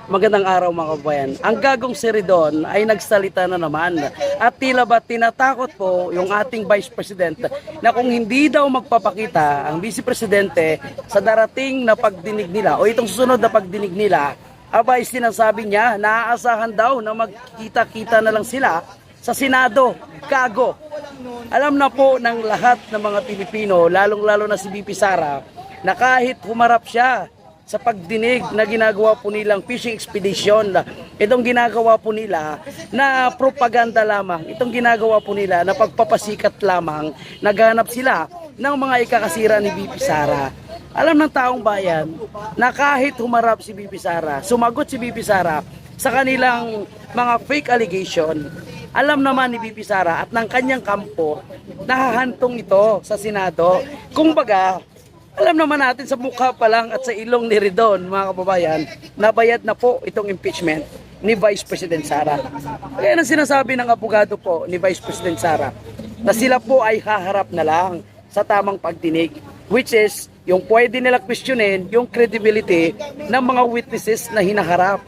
Magandang araw mga kabayan. Ang gagong si Ridon ay nagsalita na naman at tila ba tinatakot po yung ating Vice President na kung hindi daw magpapakita ang Vice Presidente sa darating na pagdinig nila o itong susunod na pagdinig nila, abay sinasabi niya naaasahan daw na magkita-kita na lang sila sa Senado. Gago. Alam na po ng lahat ng mga Pilipino, lalong-lalo na si VP Sara, na kahit humarap siya sa pagdinig na ginagawa po nilang fishing expedition, itong ginagawa po nila na propaganda lamang, itong ginagawa po nila na pagpapasikat lamang, naghanap sila ng mga ikakasira ni VP Sara. Alam ng taong bayan na kahit humarap si VP Sara, sumagot si VP Sara sa kanilang mga fake allegation, alam naman ni VP Sara at ng kanyang kampo, nahahantong ito sa Senado. Kumbaga, alam naman natin sa mukha pa lang at sa ilong ni Ridon, mga kababayan, nabayad na po itong impeachment ni Vice President Sara. Kaya nang sinasabi ng abogado po ni Vice President Sara na sila po ay haharap na lang sa tamang pagdinig, which is yung pwede nila questionin yung credibility ng mga witnesses na hinaharap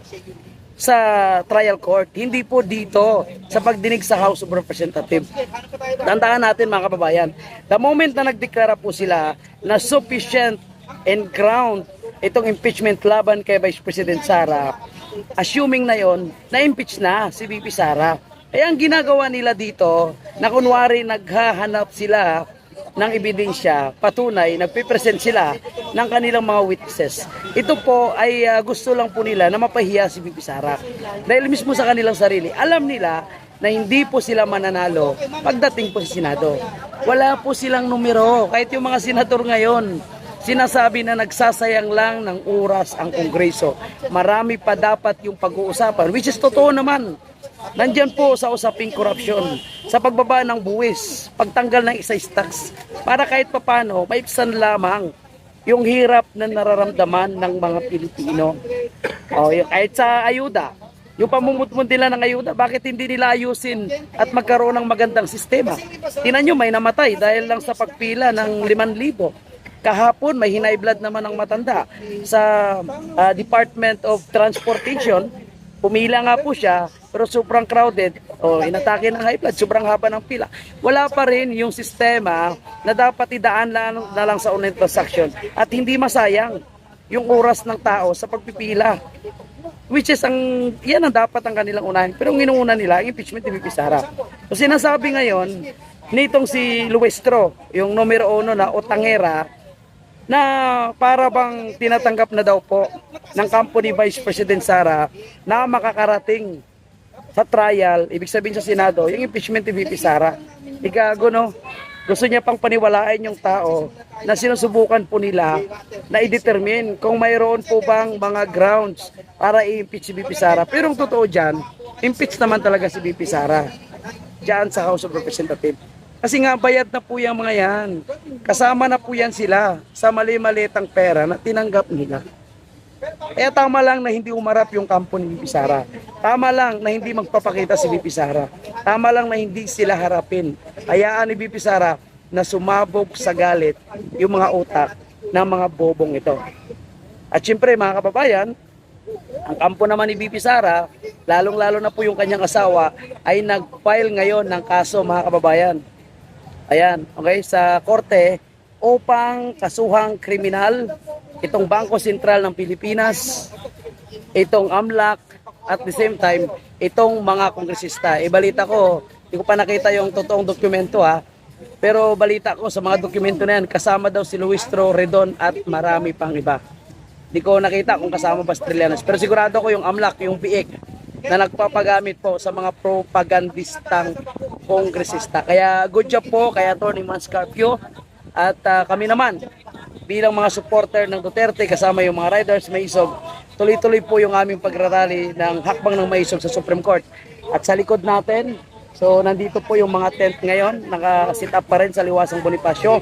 sa trial court, hindi po dito sa pagdinig sa House of Representatives. Tandaan natin mga kababayan, the moment na nagdeklara po sila na sufficient and ground itong impeachment laban kay Vice President Sara, assuming na yon, na-impeach na si VP Sara. Kaya ang ginagawa nila dito, na kunwari naghahanap sila ng ebidensya, patunay, nagpipresent sila ng kanilang mga witnesses. Ito po ay gusto lang po nila na mapahiya si VP Sara. Dahil mismo sa kanilang sarili, alam nila na hindi po sila mananalo pagdating po sa Senado. Wala po silang numero. Kahit yung mga senador ngayon, sinasabi na nagsasayang lang ng oras ang Kongreso. Marami pa dapat yung pag-uusapan, which is totoo naman. Nandyan po sa usaping korupsyon, sa pagbaba ng buwis, pagtanggal ng excise tax, para kahit papano, maipsan lamang yung hirap na nararamdaman ng mga Pilipino. Kahit sa ayuda, yung pamumutmund nila ng ayuda, bakit hindi nila ayusin at magkaroon ng magandang sistema? Tingnan nyo, may namatay dahil lang sa pagpila ng 5,000. Kahapon, may high blood naman ng matanda sa Department of Transportation. Pumila nga po siya, pero sobrang crowded, inatake ng high blood, sobrang haba ng pila. Wala pa rin yung sistema na dapat idaan na lang sa online transaction at hindi masayang yung oras ng tao sa pagpipila. Which is, yan ang dapat ang kanilang unahin. Pero ang inuuna nila, ang impeachment ni VP Sara. So sinasabi ngayon, nitong si Luestro, yung numero 1 na Otangera, na para bang tinatanggap na daw po ng kampo ni Vice President Sara na makakarating sa trial, ibig sabihin sa Senado, yung impeachment ni VP Sara. Igago, no? Gusto niya pang paniwalain yung tao na sinusubukan po nila na i-determine kung mayroon po bang mga grounds para i-impeach si VP Sara. Pero ang totoo dyan, impeach naman talaga si VP Sara dyan sa House of Representatives. Kasi nga bayad na po yung mga yan. Kasama na po yan sila sa mali-malitang pera na tinanggap nila. Kaya tama lang na hindi umarap yung kampo ni VP Sara. Tama lang na hindi magpapakita si VP Sara. Tama lang na hindi sila harapin. Hayaan ni VP Sara na sumabog sa galit yung mga utak ng mga bobong ito. At syempre mga kababayan, ang kampo naman ni VP Sara, lalong-lalo na po yung kanyang asawa, ay nag-file ngayon ng kaso mga kababayan. Ayan, okay, sa korte upang kasuhang kriminal itong Bangko Sentral ng Pilipinas, itong AMLAC, at the same time, itong mga kongresista. Balita ko, hindi ko pa nakita yung totoong dokumento pero balita ko sa mga dokumento na yan, kasama daw si Luistro, Ridon at marami pang iba. Hindi ko nakita kung kasama ba Australianos, pero sigurado ko yung AMLAC, yung PIEC, na nagpapagamit po sa mga propagandistang kongresista. Kaya good job po kay Atty. Manscarpio at kami naman bilang mga supporter ng Duterte kasama yung mga riders Maisog, tuloy-tuloy po yung aming pagrarally ng hakbang ng Maisog sa Supreme Court. At sa likod natin, so nandito po yung mga tent ngayon, naka-sit up pa rin sa Liwasang Bonifacio.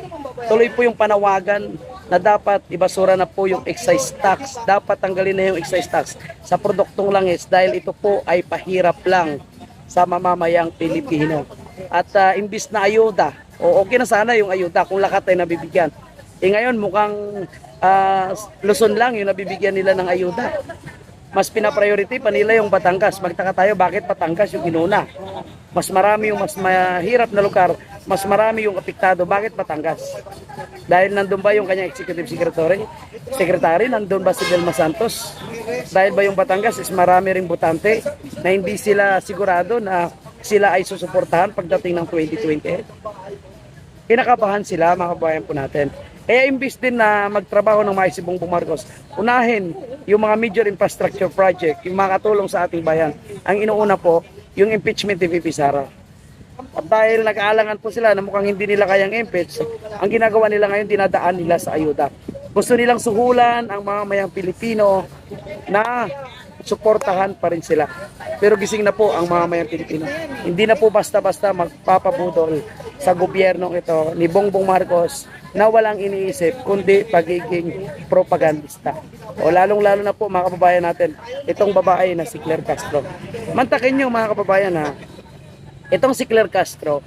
Tuloy po yung panawagan na dapat ibasura na po yung excise tax. Dapat tanggalin na yung excise tax sa produktong langis dahil ito po ay pahirap lang sa mamamayang Pilipino. At imbis na ayuda, okay na sana yung ayuda kung lahat ay nabibigyan. Ngayon mukhang Luzon lang yung nabibigyan nila ng ayuda. mas pinapriority pa nila yung Batangas. Magtaka tayo bakit Batangas yung inuna. Mas marami yung mas mahirap na lugar, mas marami yung apektado. Bakit Batangas? Dahil nandun ba yung kanyang executive secretary, nandun ba si Delma Santos? Dahil ba yung Batangas is marami ring botante na hindi sila sigurado na sila ay susuportahan pagdating ng 2028? Kinakabahan sila, mga kabayan po natin. Kaya imbis din na magtrabaho ng maayos si Bongbong Marcos, unahin yung mga major infrastructure project, yung mga katulong sa ating bayan. Ang inuuna po, yung impeachment ni VP Sara. At dahil nag-aalangan po sila na mukhang hindi nila kayang impeach, ang ginagawa nila ngayon, dinadaan nila sa ayuda. Gusto nilang suhulan ang mga mayang Pilipino na suportahan pa rin sila. Pero gising na po ang mga mayang Pilipino. Hindi na po basta-basta magpapabudol sa gobyernong ito ni Bongbong Marcos na walang iniisip kundi pagiging propagandista. O lalong-lalo na po mga kababayan natin, itong babae na si Claire Castro. Mantakin nyo mga kababayan ha, itong si Claire Castro,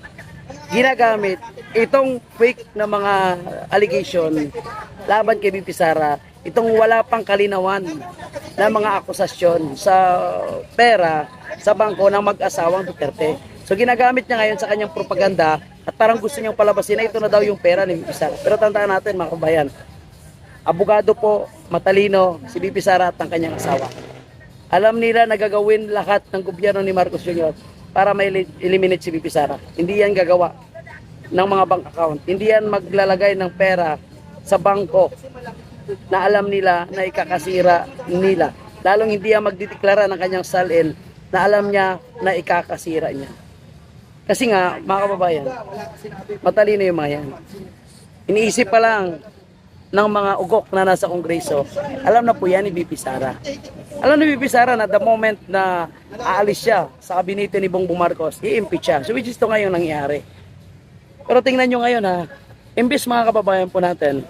ginagamit itong fake na mga allegation laban kay VP Sara, itong wala pang kalinawan na mga akusasyon sa pera sa bangko ng mag-asawang Duterte. So ginagamit niya ngayon sa kanyang propaganda at parang gusto niyang palabasin na ito na daw yung pera ni VP Sara. Pero tandaan natin mga kabayan, abogado po, matalino si VP Sara at ang kanyang asawa. Alam nila na gagawin lahat ng gobyerno ni Marcos Jr. para ma-eliminate si VP Sara. Hindi yan gagawa ng mga bank account. Hindi yan maglalagay ng pera sa bangko na alam nila na ikakasira nila. Lalong hindi yan magdideklara ng kanyang salin na alam niya na ikakasira niya. Kasi nga, mga kababayan, matalino yung mga yan. Iniisip pa lang ng mga ugok na nasa Kongreso, alam na po yan ni VP Sara. Alam ni VP Sara na the moment na aalis siya sa kabinete ni Bongbong Marcos, i-impeach siya. So which is ito ngayon nangyayari. Pero tingnan nyo ngayon ha, imbes mga kababayan po natin,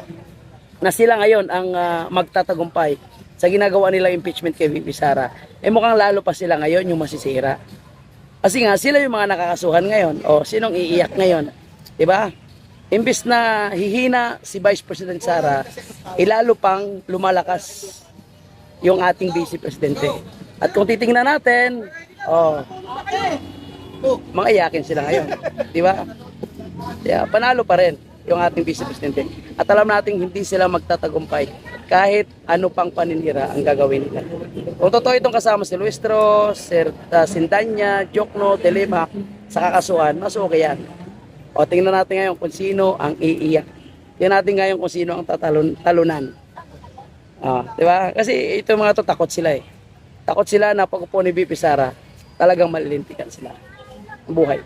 na sila ngayon ang magtatagumpay sa ginagawa nila impeachment kay VP Sara, mukhang lalo pa sila ngayon yung masisira. Kasi nga, sila yung mga nakakasuhan ngayon. O, sinong iiyak ngayon? Diba? Imbis na hihina si Vice President Sara, ilalo pang lumalakas yung ating Vice Presidente. At kung titingnan natin, mga iyakin sila ngayon. Diba? Kaya panalo pa rin yung ating Vice Presidente. At alam natin hindi sila magtatagumpay kahit ano pang paninira ang gagawin nila. Kung totoo itong kasama si Luistro, Sindanya, Jokno, Telema sa kakasuhan, mas okay yan. O tingnan natin ngayon kung sino ang iiyak. Tingnan natin ngayon kung sino ang talunan. Diba? Kasi ito mga to takot sila eh. Takot sila na pag upo ni VP Sara, talagang malilintikan sila. Buhay.